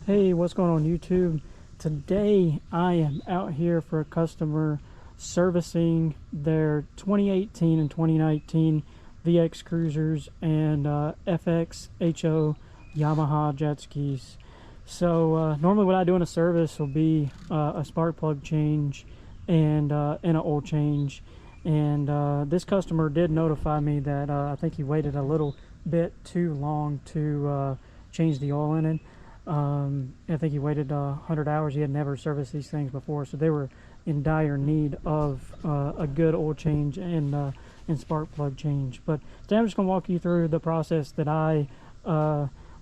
Hey, what's going on YouTube? Today I am out here for a customer servicing their 2018 and 2019 VX Cruisers and FX HO Yamaha jet skis. So normally what I do in a service will be a spark plug change and an oil change. And this customer did notify me that I think he waited a little bit too long to change the oil in it. I think he waited 100 hours. He had never serviced these things before, so they were in dire need of a good oil change and spark plug change. But today I'm just going to walk you through the process that I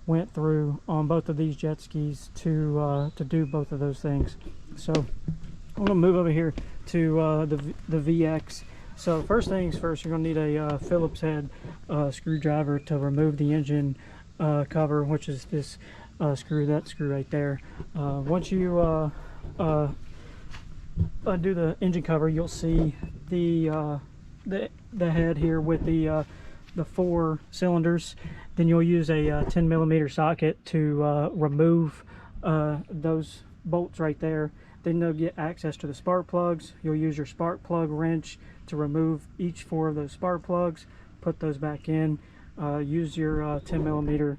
went through on both of these jet skis to do both of those things. So I'm going to move over here to the VX. So first things first, you're going to need a Phillips head screwdriver to remove the engine cover, which is this screw right there. Once you do the engine cover, you'll see the head here with the 4 cylinders. Then you'll use a 10mm socket to remove those bolts right there. Then you'll get access to the spark plugs. You'll use your spark plug wrench to remove each 4 of those spark plugs, put those back in. Use your 10mm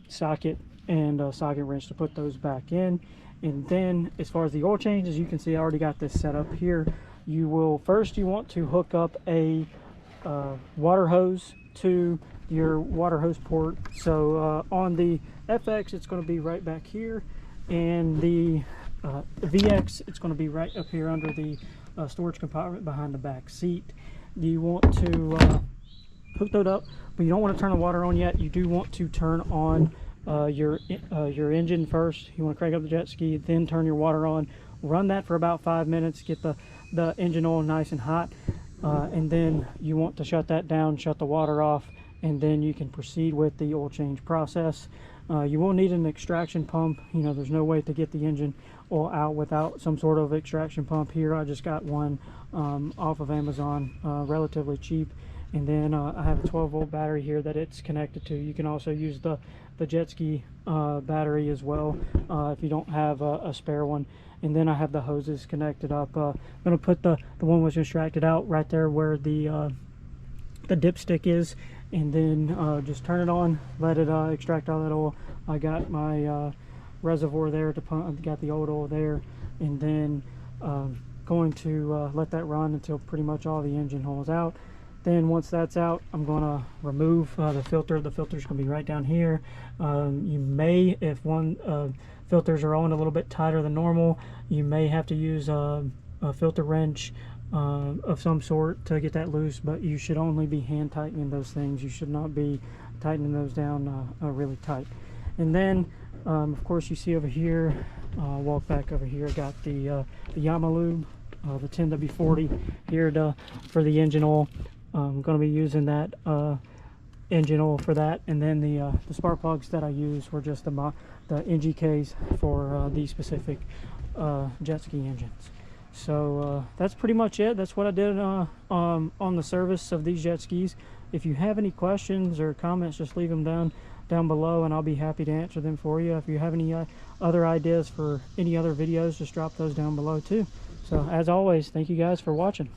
socket and socket wrench to put those back in. And then as far as the oil change, as you can see, I already got this set up here. You want to hook up a water hose to your water hose port. So on the FX, it's going to be right back here, and the VX, it's going to be right up here under the storage compartment behind the back seat. You want to hook that up, but you don't want to turn the water on yet. You do want to turn on your engine first. You want to crank up the jet ski, then turn your water on. Run that for about 5 minutes, get the engine oil nice and hot, and then you want to shut that down, shut the water off, and then you can proceed with the oil change process. You will need an extraction pump. You know, there's no way to get the engine oil out without some sort of extraction pump. Here I just got one off of Amazon, relatively cheap. And then I have a 12-volt battery here that it's connected to. You can also use the jet ski battery as well if you don't have a spare one. And then I have the hoses connected up. I'm going to put the one was extracted out right there where the dipstick is, and then just turn it on, let it extract all that oil. I got my reservoir there to pump. I got the old oil there, and then going to let that run until pretty much all the engine oil is out. Then once that's out, I'm going to remove the filter. The filter's going to be right down here. You may, if one filters are on a little bit tighter than normal, you may have to use a filter wrench of some sort to get that loose, but you should only be hand tightening those things. You should not be tightening those down really tight. And then of course you see over here, walk back over here, got the Yamaha lube, the 10W40 here for the engine oil. I'm going to be using that engine oil for that, and then the spark plugs that I use were just the NGKs for these specific jet ski engines. So that's pretty much it. That's what I did on the service of these jet skis. If you have any questions or comments, just leave them down below, and I'll be happy to answer them for you. If you have any other ideas for any other videos, just drop those down below too. So as always, thank you guys for watching.